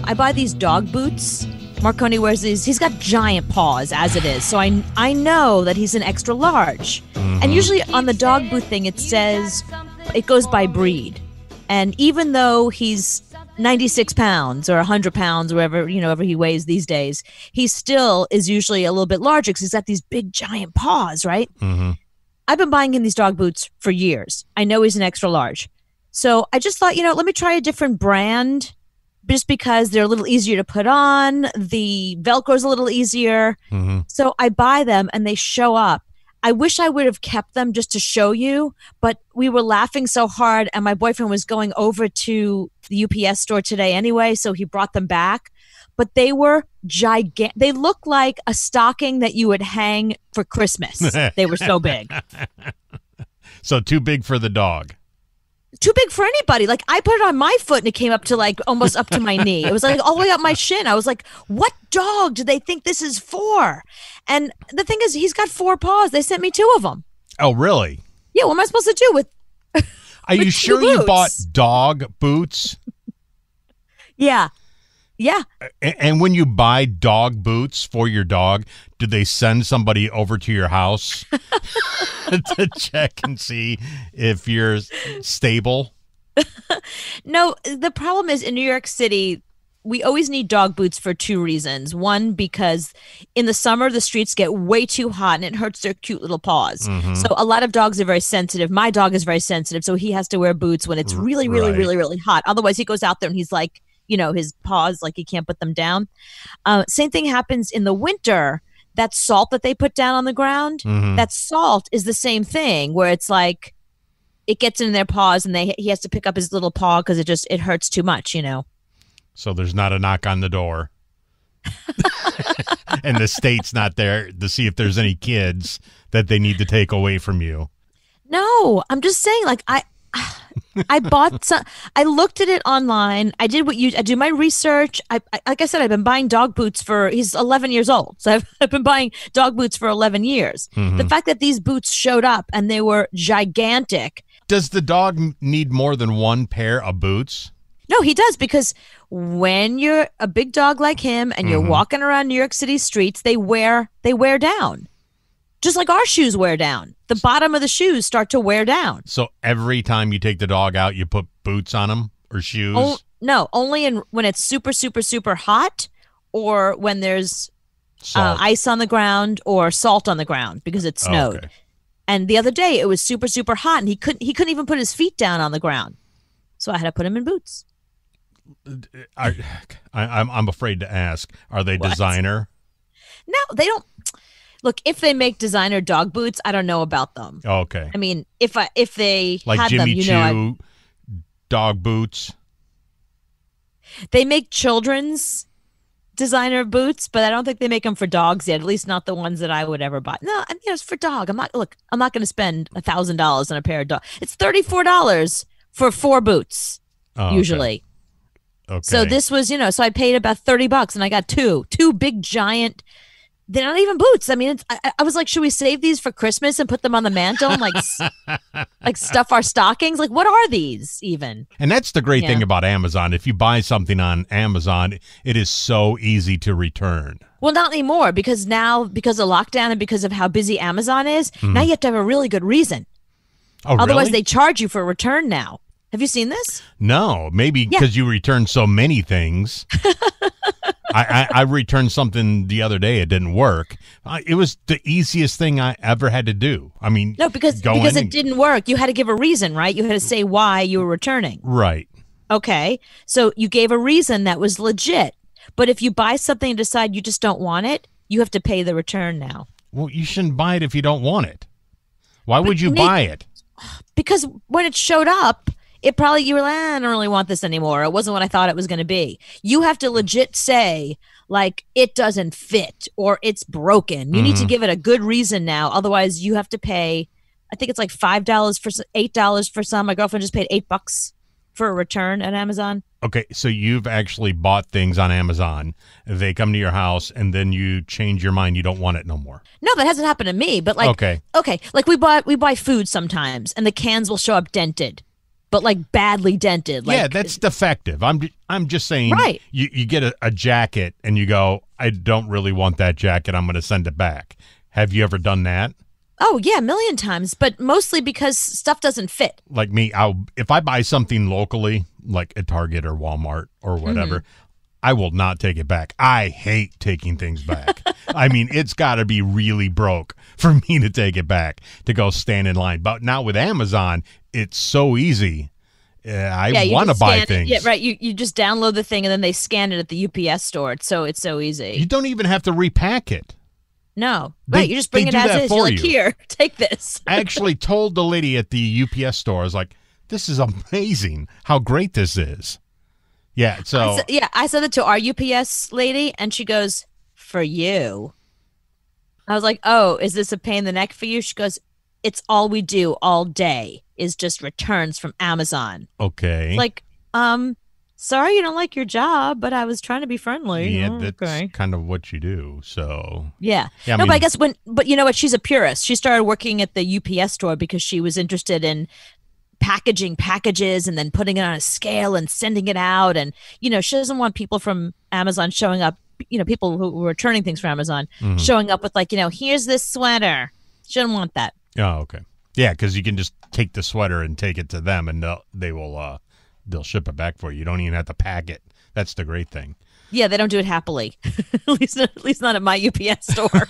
I buy these dog boots. Marconi wears these. He's got giant paws as it is. So I know that he's an extra large. And usually on the dog boot thing, it says it goes by breed. And even though he's 96 pounds or 100 pounds, wherever he weighs these days, he still is usually a little bit larger because he's got these big giant paws, right? Mm-hmm. I've been buying him these dog boots for years. I know he's an extra large. So I just thought, let me try a different brand just because they're a little easier to put on. The Velcro's a little easier. Mm-hmm. So I buy them and they show up. I wish I would have kept them just to show you, but we were laughing so hard and my boyfriend was going over to the UPS store today anyway, so he brought them back. But they were gigantic. They looked like a stocking that you would hang for Christmas. They were so big. So too big for the dog. Too big for anybody. Like I put it on my foot and it came up to like almost up to my knee. It was like all the way up my shin. I was like, what dog do they think this is for? And the thing is, he's got 4 paws. They sent me 2 of them. Oh, really? Yeah, what am I supposed to do with Are you with sure 2 you boots? bought dog boots? Yeah. And when you buy dog boots for your dog, do they send somebody over to your house to check and see if you're stable? No, the problem is in New York City, we always need dog boots for 2 reasons. One, because in the summer, the streets get way too hot and it hurts their cute little paws. Mm-hmm. So a lot of dogs are very sensitive. My dog is very sensitive, so he has to wear boots when it's really, really, Right. really, really hot. Otherwise, he goes out there and he's like, his paws, like he can't put them down. Same thing happens in the winter. That salt that they put down on the ground, Mhm. that salt is the same thing where it's like it gets in their paws and he has to pick up his little paw because it hurts too much, So there's not a knock on the door. And the state's not there to see if there's any kids that they need to take away from you. No, I'm just saying, like I bought some. I looked at it online. I do my research. Like I said, I've been buying dog boots he's 11 years old. So I've been buying dog boots for 11 years. Mhm. The fact that these boots showed up and they were gigantic. Does the dog need more than one pair of boots? No, he does, because when you're a big dog like him and you're walking around New York City streets, they wear down. Just like our shoes wear down. The bottom of the shoes start to wear down. So every time you take the dog out, you put boots on him or shoes? No, only when it's super, super, super hot or when there's Salt. ice on the ground or salt on the ground because it snowed. Okay. And the other day it was super, super hot and he couldn't even put his feet down on the ground. So I had to put him in boots. I'm afraid to ask. Are they What? designer? No, they don't. Look, if they make designer dog boots, I don't know about them. Okay. I mean, if they Like had Jimmy them, Choo dog boots? they make children's designer boots, but I don't think they make them for dogs yet. At least not the ones that I would ever buy. No, I mean, it's for dog. I'm not going to spend $1,000 on a pair of dog. It's $34 for 4 boots Oh, okay. usually. Okay. So this was, so I paid about $30 and I got two big giant. They're not even boots. I mean, I was like, should we save these for Christmas and put them on the mantle and like stuff our stockings? Like, what are these even? And that's the great thing Yeah. about Amazon. If you buy something on Amazon, it is so easy to return. Well, not anymore because now, because of lockdown and because of how busy Amazon is, now you have to have a really good reason. Oh, Otherwise, really? they charge you for a return now. Have you seen this? No, maybe Yeah. because you return so many things. I returned something the other day. It didn't work. It was the easiest thing I ever had to do. I mean, No, because go in it and- didn't work. You had to give a reason, right? You had to say why you were returning. Right. Okay. So you gave a reason that was legit. But if you buy something and decide you just don't want it, you have to pay the return now. Well, you shouldn't buy it if you don't want it. Why would you Nate- buy it? Because when it showed up, you were like, I don't really want this anymore. It wasn't what I thought it was going to be. You have to legit say, like, it doesn't fit or it's broken. You need to give it a good reason now. Otherwise, you have to pay, I think it's like $5 for $8 for some. My girlfriend just paid $8 for a return at Amazon. Okay, so you've actually bought things on Amazon. They come to your house, and then you change your mind. You don't want it no more. No, that hasn't happened to me. But like, Okay. like we buy food sometimes, and the cans will show up dented. but like badly dented. Like, yeah, that's defective. I'm just saying. Right. You get a jacket and you go, I don't really want that jacket. I'm going to send it back. Have you ever done that? oh yeah, a million times, but mostly because stuff doesn't fit. Like me, if I buy something locally, like at Target or Walmart or whatever, I will not take it back. I hate taking things back. I mean, it's got to be really broke for me to take it back, to go stand in line. But now with Amazon, it's so easy. I want to buy things. Yeah, right. You just download the thing and then they scan it at the UPS store. It's so easy. You don't even have to repack it. No, right. You just bring it as is. You're like, here, take this. I actually told the lady at the UPS store, I was like, this is amazing how great this is. Yeah, so. I said that to our UPS lady, and she goes, for you. I was like, oh, is this a pain in the neck for you? She goes, it's all we do all day is just returns from Amazon. Okay. Like, sorry you don't like your job, but I was trying to be friendly. Yeah, that's kind of what you do. So yeah. I no, mean, but I guess but you know what? She's a purist. She started working at the UPS store because she was interested in packaging packages and then putting it on a scale and sending it out. And, you know, she doesn't want people from Amazon showing up, you know, people who were returning things from Amazon showing up with like, you know, here's this sweater. She doesn't want that. Oh, okay. Yeah, because you can just take the sweater and take it to them and they'll ship it back for you. You don't even have to pack it. That's the great thing. Yeah, they don't do it happily. at least not at my UPS store.